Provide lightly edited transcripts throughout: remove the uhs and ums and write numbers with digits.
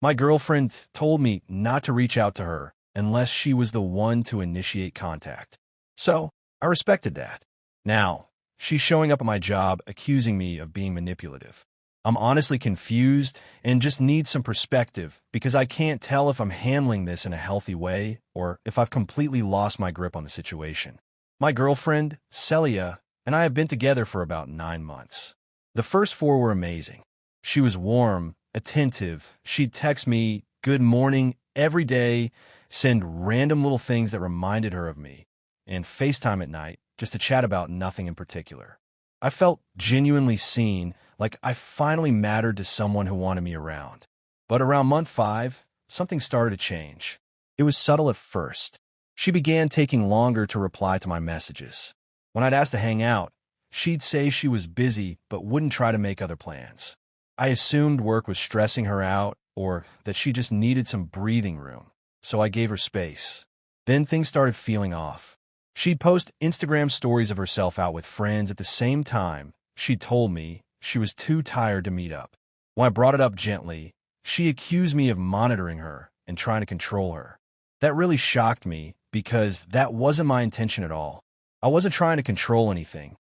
My girlfriend told me not to reach out to her unless she was the one to initiate contact. So, I respected that. Now, she's showing up at my job accusing me of being manipulative. I'm honestly confused and just need some perspective because I can't tell if I'm handling this in a healthy way or if I've completely lost my grip on the situation. My girlfriend, Celia, and I have been together for about 9 months. The first 4 were amazing. She was warm, attentive. She'd text me, "Good morning," every day, send random little things that reminded her of me, and FaceTime at night just to chat about nothing in particular. I felt genuinely seen, like I finally mattered to someone who wanted me around. But around month 5, something started to change. It was subtle at first. She began taking longer to reply to my messages. When I'd ask to hang out, she'd say she was busy but wouldn't try to make other plans. I assumed work was stressing her out or that she just needed some breathing room, so I gave her space. Then things started feeling off. She'd post Instagram stories of herself out with friends at the same time. She told me she was too tired to meet up. When I brought it up gently, she accused me of monitoring her and trying to control her. That really shocked me because that wasn't my intention at all. I wasn't trying to control anything.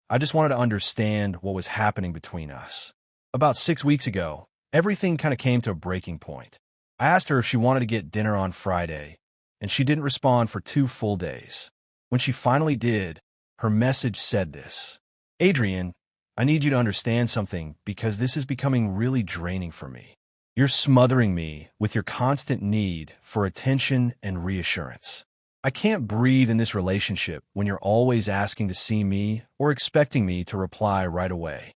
I just wanted to understand what was happening between us. About 6 weeks ago, everything kind of came to a breaking point. I asked her if she wanted to get dinner on Friday, and she didn't respond for 2 full days. When she finally did, her message said this: "Adrian, I need you to understand something because this is becoming really draining for me. You're smothering me with your constant need for attention and reassurance. I can't breathe in this relationship when you're always asking to see me or expecting me to reply right away."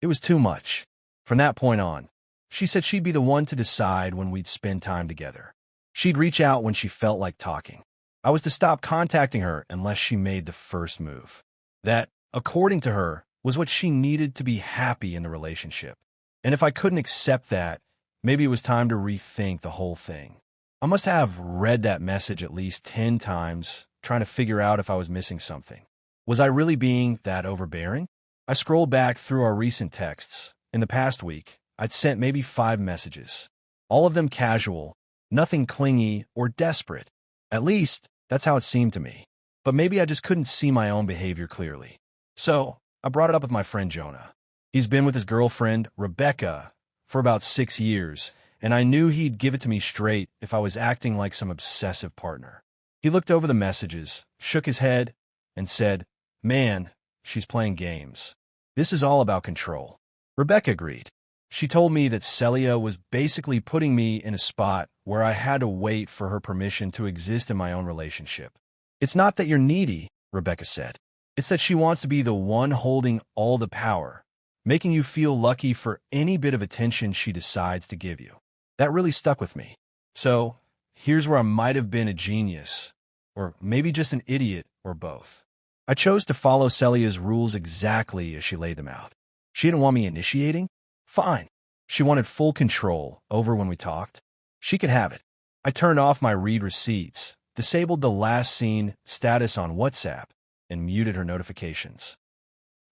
It was too much. From that point on, she said she'd be the one to decide when we'd spend time together. She'd reach out when she felt like talking. I was to stop contacting her unless she made the first move. That, according to her, was what she needed to be happy in the relationship. And if I couldn't accept that, maybe it was time to rethink the whole thing. I must have read that message at least 10 times, trying to figure out if I was missing something. Was I really being that overbearing? I scrolled back through our recent texts. In the past week, I'd sent maybe 5 messages. All of them casual, nothing clingy or desperate. At least, that's how it seemed to me. But maybe I just couldn't see my own behavior clearly. So, I brought it up with my friend Jonah. He's been with his girlfriend, Rebecca, for about 6 years, and I knew he'd give it to me straight if I was acting like some obsessive partner. He looked over the messages, shook his head, and said, "Man, she's playing games. This is all about control." Rebecca agreed. She told me that Celia was basically putting me in a spot where I had to wait for her permission to exist in my own relationship. "It's not that you're needy," Rebecca said. "It's that she wants to be the one holding all the power, making you feel lucky for any bit of attention she decides to give you." That really stuck with me. So, here's where I might have been a genius, or maybe just an idiot, or both. I chose to follow Celia's rules exactly as she laid them out. She didn't want me initiating? Fine. She wanted full control over when we talked. She could have it. I turned off my read receipts, disabled the last seen status on WhatsApp, and muted her notifications.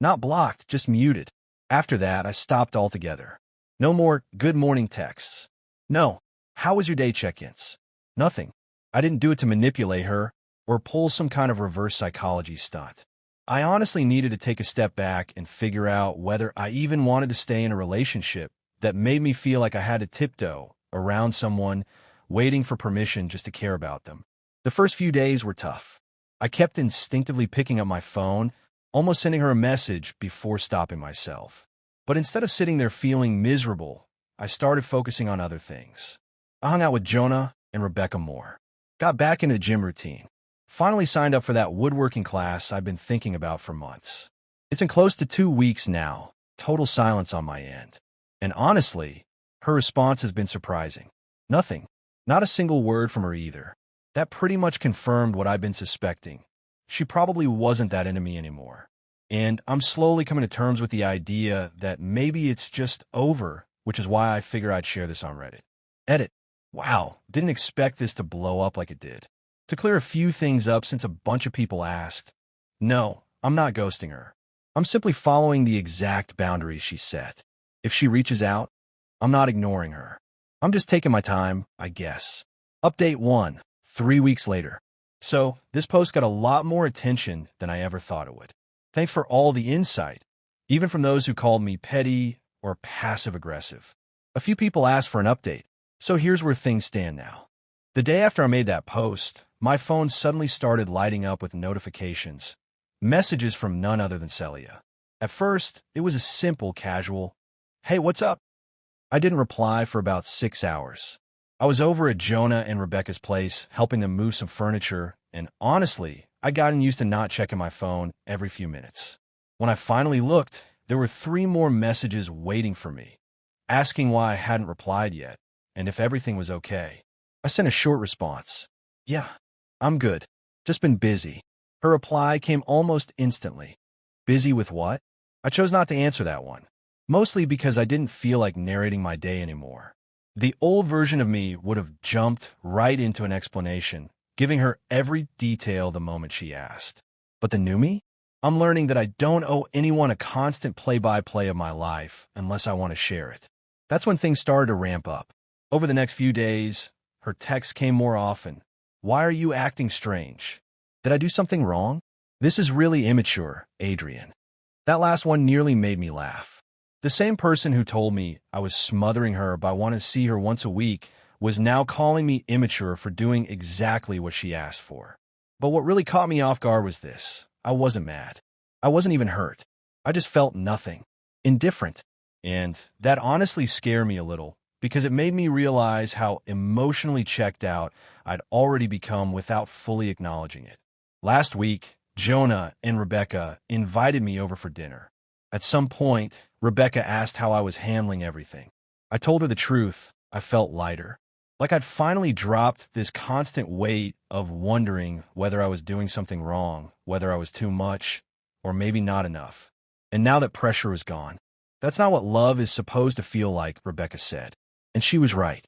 Not blocked, just muted. After that, I stopped altogether. No more good morning texts. No, how was your day check-ins? Nothing. I didn't do it to manipulate her or pull some kind of reverse psychology stunt. I honestly needed to take a step back and figure out whether I even wanted to stay in a relationship that made me feel like I had to tiptoe around someone, waiting for permission just to care about them. The first few days were tough. I kept instinctively picking up my phone, almost sending her a message before stopping myself. But instead of sitting there feeling miserable, I started focusing on other things. I hung out with Jonah and Rebecca more. Got back into the gym routine. Finally signed up for that woodworking class I've been thinking about for months. It's been close to 2 weeks now, total silence on my end. And honestly, her response has been surprising. Nothing. Not a single word from her either. That pretty much confirmed what I've been suspecting. She probably wasn't that into me anymore. And I'm slowly coming to terms with the idea that maybe it's just over, which is why I figure I'd share this on Reddit. Edit. Wow, didn't expect this to blow up like it did. To clear a few things up since a bunch of people asked, no, I'm not ghosting her. I'm simply following the exact boundaries she set. If she reaches out, I'm not ignoring her. I'm just taking my time, I guess. Update 1, 3 weeks later. So, this post got a lot more attention than I ever thought it would. Thanks for all the insight, even from those who called me petty or passive-aggressive. A few people asked for an update, so here's where things stand now. The day after I made that post, my phone suddenly started lighting up with notifications, messages from none other than Celia. At first, it was a simple, casual, "Hey, what's up?" I didn't reply for about 6 hours. I was over at Jonah and Rebecca's place, helping them move some furniture, and honestly, I'd gotten used to not checking my phone every few minutes. When I finally looked, there were 3 more messages waiting for me, asking why I hadn't replied yet, and if everything was okay. I sent a short response. "Yeah, I'm good. Just been busy." Her reply came almost instantly. "Busy with what?" I chose not to answer that one, mostly because I didn't feel like narrating my day anymore. The old version of me would have jumped right into an explanation, giving her every detail the moment she asked. But the new me? I'm learning that I don't owe anyone a constant play-by-play of my life unless I want to share it. That's when things started to ramp up. Over the next few days, her texts came more often. "Why are you acting strange? Did I do something wrong? This is really immature, Adrian." That last one nearly made me laugh. The same person who told me I was smothering her by wanting to see her once a week was now calling me immature for doing exactly what she asked for. But what really caught me off guard was this. I wasn't mad. I wasn't even hurt. I just felt nothing. Indifferent. And that honestly scared me a little, because it made me realize how emotionally checked out I'd already become without fully acknowledging it. Last week, Jonah and Rebecca invited me over for dinner. At some point, Rebecca asked how I was handling everything. I told her the truth. I felt lighter. Like I'd finally dropped this constant weight of wondering whether I was doing something wrong, whether I was too much, or maybe not enough. And now that pressure was gone. "That's not what love is supposed to feel like," Rebecca said. And she was right.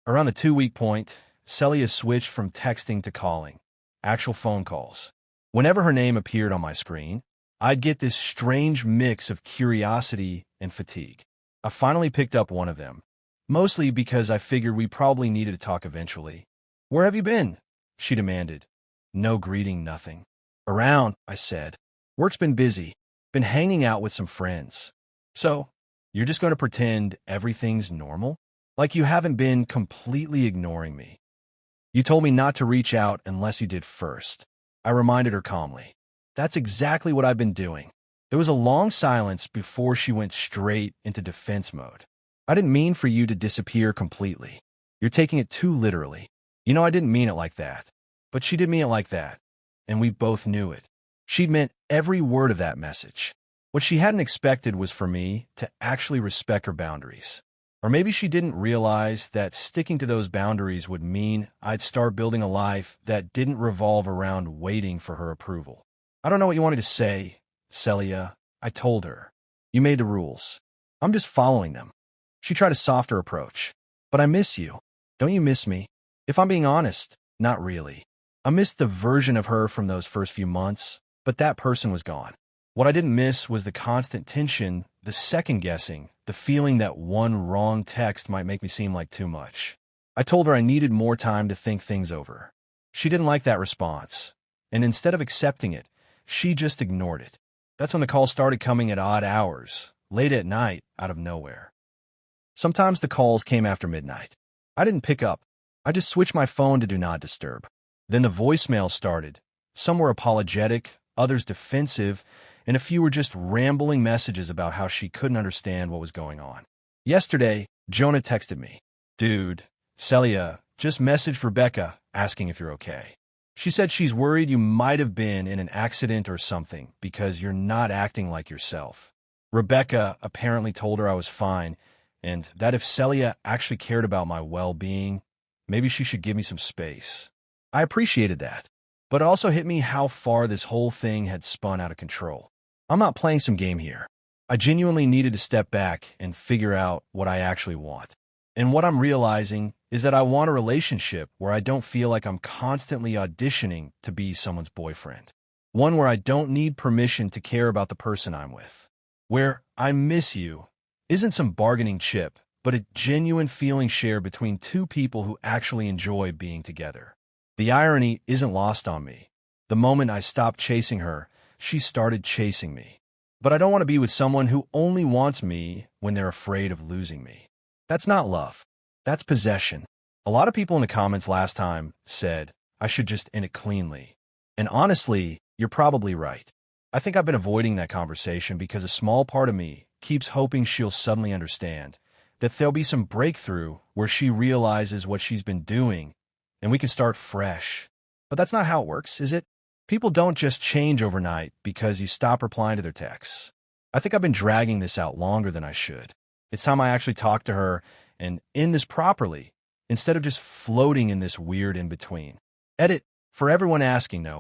Around the 2-week point, Celia switched from texting to calling, actual phone calls. Whenever her name appeared on my screen, I'd get this strange mix of curiosity and fatigue. I finally picked up one of them, mostly because I figured we probably needed to talk eventually. "Where have you been?" she demanded. No greeting, nothing. "Around," I said. "Work's been busy. Been hanging out with some friends." "So, you're just going to pretend everything's normal? Like you haven't been completely ignoring me?" "You told me not to reach out unless you did first," I reminded her calmly. "That's exactly what I've been doing." There was a long silence before she went straight into defense mode. "I didn't mean for you to disappear completely. You're taking it too literally. You know I didn't mean it like that." But she did mean it like that, and we both knew it. She'd meant every word of that message. What she hadn't expected was for me to actually respect her boundaries. Or maybe she didn't realize that sticking to those boundaries would mean I'd start building a life that didn't revolve around waiting for her approval. "I don't know what you wanted to say, Celia," I told her. "You made the rules. I'm just following them." She tried a softer approach. "But I miss you. Don't you miss me?" If I'm being honest, not really. I missed the version of her from those first few months, but that person was gone. What I didn't miss was the constant tension, the second-guessing, the feeling that one wrong text might make me seem like too much. I told her I needed more time to think things over. She didn't like that response, and instead of accepting it, she just ignored it. That's when the calls started coming at odd hours, late at night, out of nowhere. Sometimes the calls came after midnight. I didn't pick up. I just switched my phone to Do Not Disturb. Then the voicemails started. Some were apologetic, others defensive, and a few were just rambling messages about how she couldn't understand what was going on. Yesterday, Jonah texted me. "Dude, Celia just messaged Rebecca asking if you're okay. She said she's worried you might have been in an accident or something because you're not acting like yourself. Rebecca apparently told her I was fine, and that if Celia actually cared about my well-being, maybe she should give me some space." I appreciated that, but it also hit me how far this whole thing had spun out of control. I'm not playing some game here. I genuinely needed to step back and figure out what I actually want. And what I'm realizing is that I want a relationship where I don't feel like I'm constantly auditioning to be someone's boyfriend. One where I don't need permission to care about the person I'm with. Where "I miss you" isn't some bargaining chip, but a genuine feeling shared between two people who actually enjoy being together. The irony isn't lost on me. The moment I stopped chasing her, she started chasing me. But I don't want to be with someone who only wants me when they're afraid of losing me. That's not love. That's possession. A lot of people in the comments last time said I should just end it cleanly. And honestly, you're probably right. I think I've been avoiding that conversation because a small part of me keeps hoping she'll suddenly understand, that there'll be some breakthrough where she realizes what she's been doing and we can start fresh. But that's not how it works, is it? People don't just change overnight because you stop replying to their texts. I think I've been dragging this out longer than I should. It's time I actually talk to her and end this properly, instead of just floating in this weird in-between. Edit, for everyone asking, no,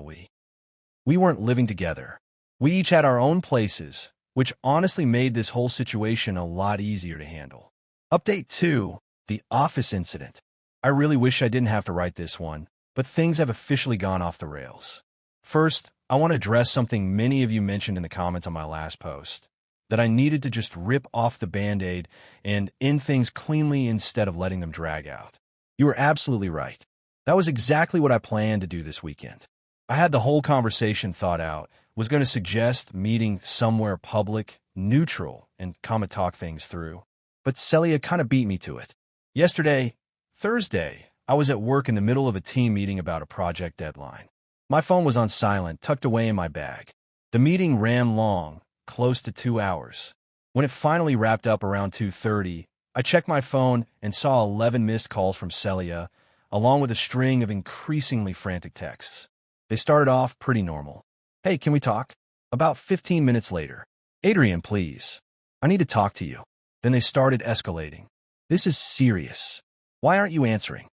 we weren't living together. We each had our own places, which honestly made this whole situation a lot easier to handle. Update 2, the office incident. I really wish I didn't have to write this one, but things have officially gone off the rails. First, I want to address something many of you mentioned in the comments on my last post, that I needed to just rip off the Band-Aid and end things cleanly instead of letting them drag out. You were absolutely right. That was exactly what I planned to do this weekend. I had the whole conversation thought out, was going to suggest meeting somewhere public, neutral, and come and talk things through. But Celia kind of beat me to it. Yesterday, Thursday, I was at work in the middle of a team meeting about a project deadline. My phone was on silent, tucked away in my bag. The meeting ran long, close to 2 hours. When it finally wrapped up around 2:30, I checked my phone and saw 11 missed calls from Celia, along with a string of increasingly frantic texts. They started off pretty normal. Hey, can we talk? About 15 minutes later. Adrian, please. I need to talk to you. Then they started escalating. This is serious. Why aren't you answering?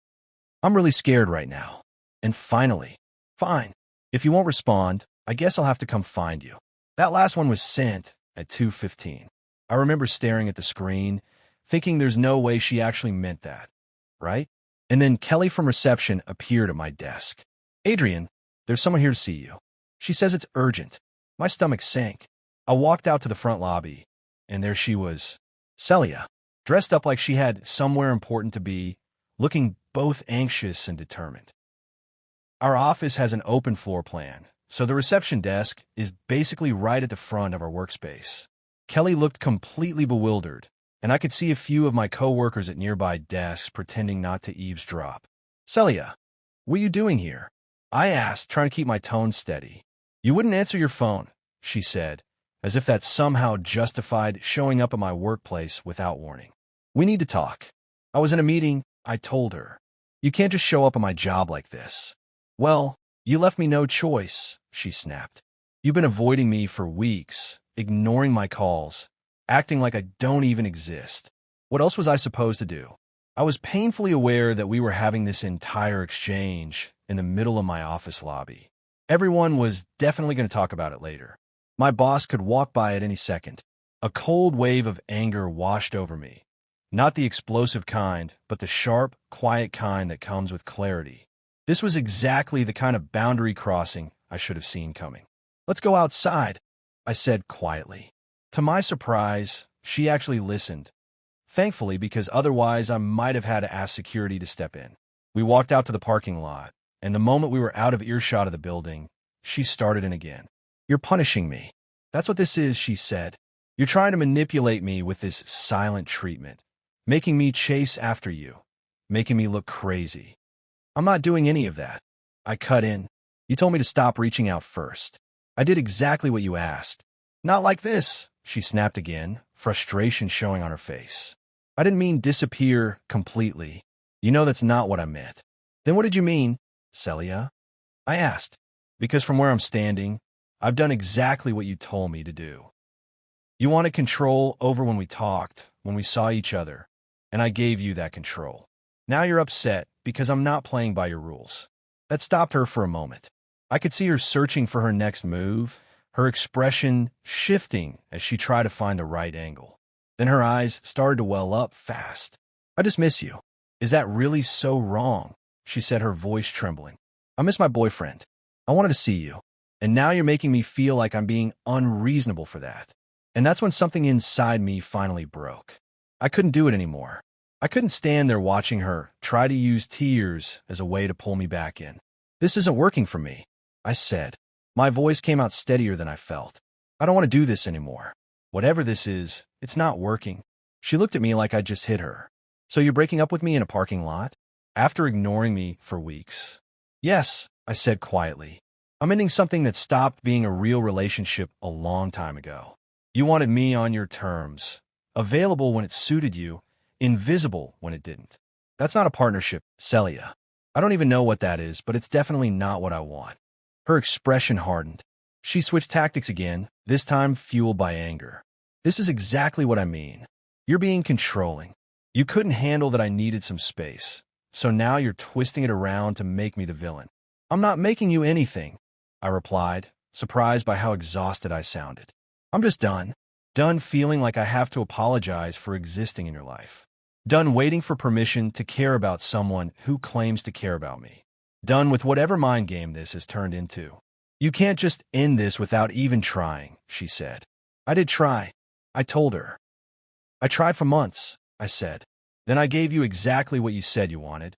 I'm really scared right now. And finally, fine. If you won't respond, I guess I'll have to come find you. That last one was sent at 2:15. I remember staring at the screen, thinking there's no way she actually meant that, right? And then Kelly from reception appeared at my desk. Adrian, there's someone here to see you. She says it's urgent. My stomach sank. I walked out to the front lobby, and there she was, Celia, dressed up like she had somewhere important to be, looking both anxious and determined. Our office has an open floor plan, so the reception desk is basically right at the front of our workspace. Kelly looked completely bewildered, and I could see a few of my coworkers at nearby desks pretending not to eavesdrop. Celia, what are you doing here? I asked, trying to keep my tone steady. You wouldn't answer your phone, she said, as if that somehow justified showing up at my workplace without warning. We need to talk. I was in a meeting, I told her. You can't just show up at my job like this. Well, you left me no choice, she snapped. You've been avoiding me for weeks, ignoring my calls, acting like I don't even exist. What else was I supposed to do? I was painfully aware that we were having this entire exchange in the middle of my office lobby. Everyone was definitely going to talk about it later. My boss could walk by at any second. A cold wave of anger washed over me. Not the explosive kind, but the sharp, quiet kind that comes with clarity. This was exactly the kind of boundary crossing I should have seen coming. Let's go outside, I said quietly. To my surprise, she actually listened. Thankfully, because otherwise I might have had to ask security to step in. We walked out to the parking lot, and the moment we were out of earshot of the building, she started in again. You're punishing me. That's what this is, she said. You're trying to manipulate me with this silent treatment, making me chase after you, making me look crazy. I'm not doing any of that. I cut in. You told me to stop reaching out first. I did exactly what you asked. Not like this, she snapped again, frustration showing on her face. I didn't mean disappear completely. You know that's not what I meant. Then what did you mean, Celia? I asked, because from where I'm standing, I've done exactly what you told me to do. You wanted control over when we talked, when we saw each other, and I gave you that control. Now you're upset because I'm not playing by your rules. That stopped her for a moment. I could see her searching for her next move, her expression shifting as she tried to find the right angle. Then her eyes started to well up fast. I just miss you. Is that really so wrong? She said, her voice trembling. I miss my boyfriend. I wanted to see you. And now you're making me feel like I'm being unreasonable for that. And that's when something inside me finally broke. I couldn't do it anymore. I couldn't stand there watching her try to use tears as a way to pull me back in. This isn't working for me, I said. My voice came out steadier than I felt. I don't want to do this anymore. Whatever this is, it's not working. She looked at me like I'd just hit her. So you're breaking up with me in a parking lot? After ignoring me for weeks. Yes, I said quietly. I'm ending something that stopped being a real relationship a long time ago. You wanted me on your terms, available when it suited you, invisible when it didn't. That's not a partnership, Celia. I don't even know what that is, but it's definitely not what I want. Her expression hardened. She switched tactics again, this time fueled by anger. This is exactly what I mean. You're being controlling. You couldn't handle that I needed some space, so now you're twisting it around to make me the villain. I'm not making you anything, I replied, surprised by how exhausted I sounded. I'm just done. Done feeling like I have to apologize for existing in your life. Done waiting for permission to care about someone who claims to care about me. Done with whatever mind game this has turned into. You can't just end this without even trying, she said. I did try, I told her. I tried for months, I said. Then I gave you exactly what you said you wanted.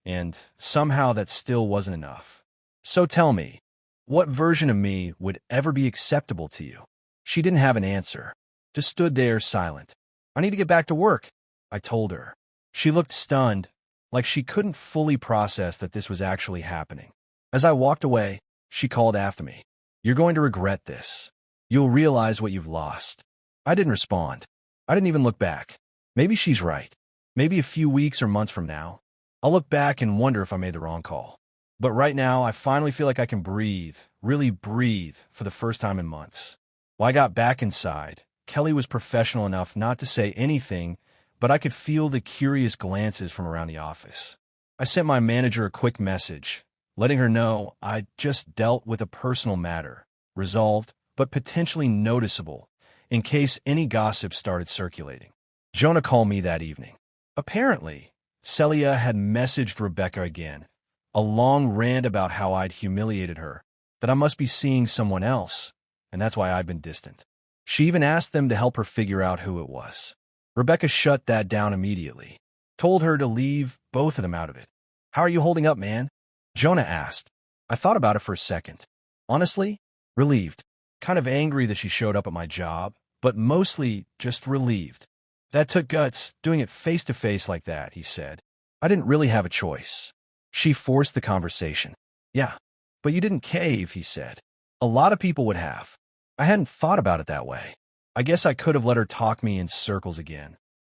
And somehow that still wasn't enough. So tell me, what version of me would ever be acceptable to you? She didn't have an answer, just stood there silent. I need to get back to work, I told her. She looked stunned, like she couldn't fully process that this was actually happening. As I walked away, she called after me. You're going to regret this. You'll realize what you've lost. I didn't respond. I didn't even look back. Maybe she's right. Maybe a few weeks or months from now, I'll look back and wonder if I made the wrong call. But right now, I finally feel like I can breathe, really breathe, for the first time in months. When I got back inside, Kelly was professional enough not to say anything, but I could feel the curious glances from around the office. I sent my manager a quick message, letting her know I'd just dealt with a personal matter, resolved, but potentially noticeable, in case any gossip started circulating. Jonah called me that evening. Apparently, Celia had messaged Rebecca again, a long rant about how I'd humiliated her, that I must be seeing someone else, and that's why I'd been distant. She even asked them to help her figure out who it was. Rebecca shut that down immediately, told her to leave both of them out of it. How are you holding up, man? Jonah asked. I thought about it for a second. Honestly, relieved. Kind of angry that she showed up at my job, but mostly just relieved. That took guts, doing it face-to-face like that, he said. I didn't really have a choice. She forced the conversation. Yeah, but you didn't cave, he said. A lot of people would have. I hadn't thought about it that way. I guess I could have let her talk me in circles again.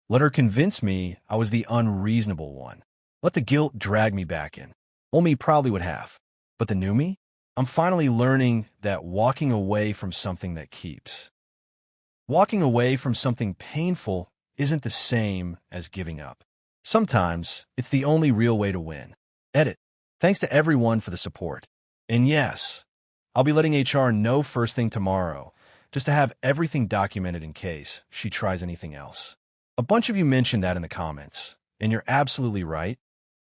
Let her convince me I was the unreasonable one. Let the guilt drag me back in. Old me probably would have. But the new me? I'm finally learning that walking away from something that keeps. Walking away from something painful isn't the same as giving up. Sometimes, it's the only real way to win. Edit. Thanks to everyone for the support. And yes, I'll be letting HR know first thing tomorrow, just to have everything documented in case she tries anything else. A bunch of you mentioned that in the comments, and you're absolutely right.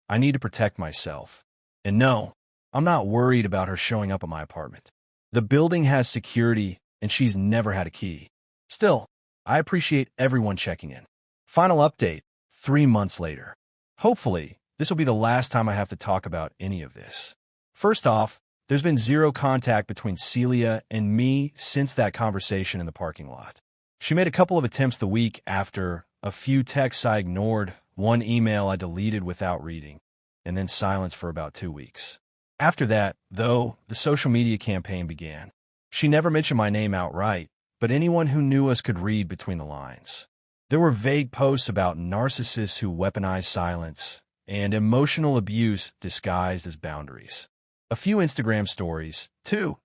I need to protect myself. And no, I'm not worried about her showing up at my apartment. The building has security, and she's never had a key. Still, I appreciate everyone checking in. Final update, 3 months later. Hopefully, this will be the last time I have to talk about any of this. First off, there's been zero contact between Celia and me since that conversation in the parking lot. She made a couple of attempts the week after, a few texts I ignored, one email I deleted without reading, and then silence for about 2 weeks. After that, though, the social media campaign began. She never mentioned my name outright, but anyone who knew us could read between the lines. There were vague posts about narcissists who weaponize silence and emotional abuse disguised as boundaries. A few Instagram stories, too.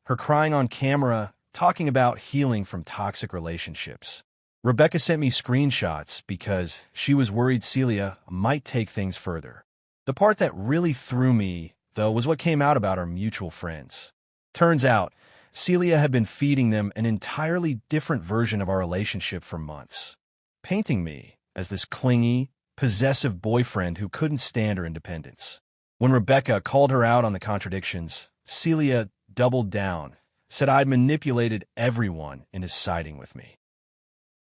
Her crying on camera, talking about healing from toxic relationships. Rebecca sent me screenshots because she was worried Celia might take things further. The part that really threw me, though, was what came out about our mutual friends. Turns out, Celia had been feeding them an entirely different version of our relationship for months, painting me as this clingy, possessive boyfriend who couldn't stand her independence. When Rebecca called her out on the contradictions, Celia doubled down, said I'd manipulated everyone into siding with me.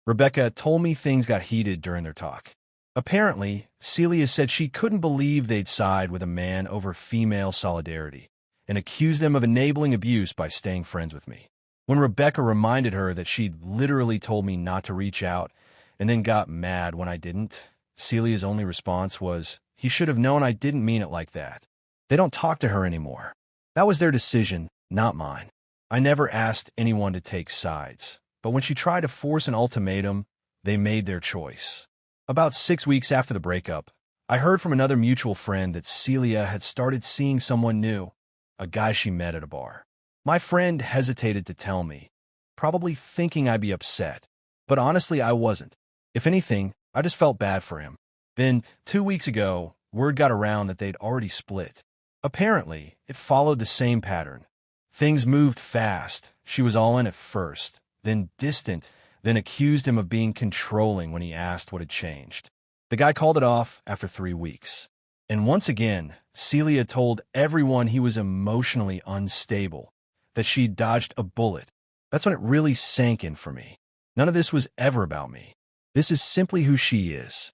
Rebecca told me things got heated during their talk. Apparently, Celia said she couldn't believe they'd side with a man over female solidarity and accused them of enabling abuse by staying friends with me. When Rebecca reminded her that she'd literally told me not to reach out and then got mad when I didn't, Celia's only response was, "He should have known I didn't mean it like that." They don't talk to her anymore. That was their decision, not mine. I never asked anyone to take sides, but when she tried to force an ultimatum, they made their choice. About 6 weeks after the breakup, I heard from another mutual friend that Celia had started seeing someone new, a guy she met at a bar. My friend hesitated to tell me, probably thinking I'd be upset, but honestly I wasn't. If anything, I just felt bad for him. Then, 2 weeks ago, word got around that they'd already split. Apparently, it followed the same pattern. Things moved fast. She was all in at first, then distant, then accused him of being controlling when he asked what had changed. The guy called it off after 3 weeks. And once again, Celia told everyone he was emotionally unstable, that she'd dodged a bullet. That's when it really sank in for me. None of this was ever about me. This is simply who she is.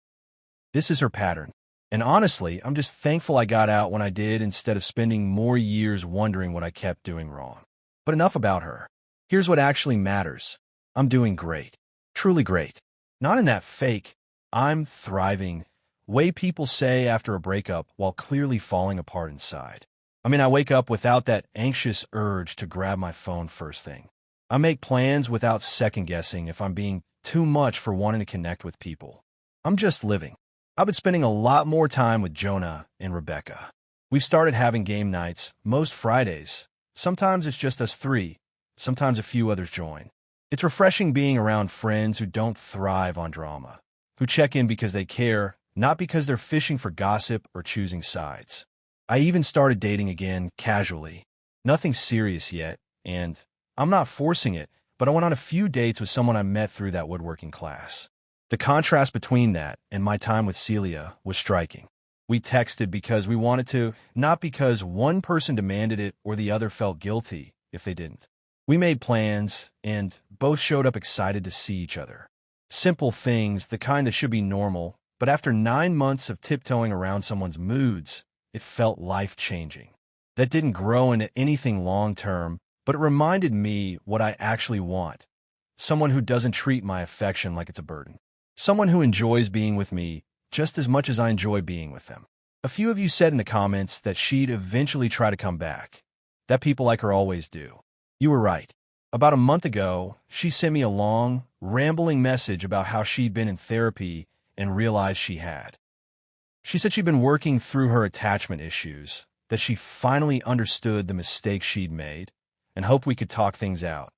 This is her pattern. And honestly, I'm just thankful I got out when I did instead of spending more years wondering what I kept doing wrong. But enough about her. Here's what actually matters. I'm doing great. Truly great. Not in that fake, I'm thriving way people say after a breakup while clearly falling apart inside. I mean, I wake up without that anxious urge to grab my phone first thing. I make plans without second-guessing if I'm being too much for wanting to connect with people. I'm just living. I've been spending a lot more time with Jonah and Rebecca. We've started having game nights, most Fridays. Sometimes it's just us three. Sometimes a few others join. It's refreshing being around friends who don't thrive on drama, who check in because they care, not because they're fishing for gossip or choosing sides. I even started dating again, casually. Nothing serious yet, and I'm not forcing it, but I went on a few dates with someone I met through that woodworking class. The contrast between that and my time with Celia was striking. We texted because we wanted to, not because one person demanded it or the other felt guilty if they didn't. We made plans, and both showed up excited to see each other. Simple things, the kind that should be normal, but after 9 months of tiptoeing around someone's moods, it felt life-changing. That didn't grow into anything long-term, but it reminded me what I actually want. Someone who doesn't treat my affection like it's a burden. Someone who enjoys being with me just as much as I enjoy being with them. A few of you said in the comments that she'd eventually try to come back, that people like her always do. You were right. About a month ago, she sent me a long, rambling message about how she'd been in therapy and realized she had. She said she'd been working through her attachment issues, that she finally understood the mistakes she'd made, and hoped we could talk things out.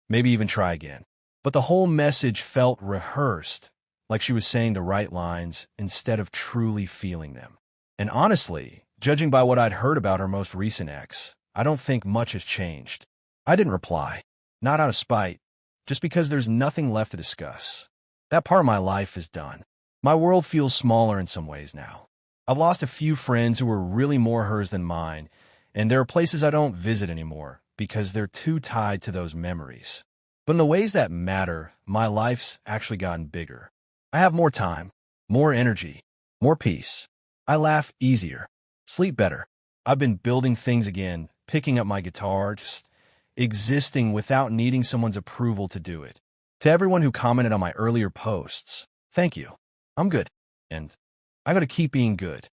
Maybe even try again. But the whole message felt rehearsed, like she was saying the right lines instead of truly feeling them. And honestly, judging by what I'd heard about her most recent ex, I don't think much has changed. I didn't reply, not out of spite, just because there's nothing left to discuss. That part of my life is done. My world feels smaller in some ways now. I've lost a few friends who were really more hers than mine, and there are places I don't visit anymore because they're too tied to those memories. But in the ways that matter, my life's actually gotten bigger. I have more time, more energy, more peace. I laugh easier, sleep better. I've been building things again, picking up my guitar, just existing without needing someone's approval to do it. To everyone who commented on my earlier posts, thank you. I'm good, and I gotta keep being good.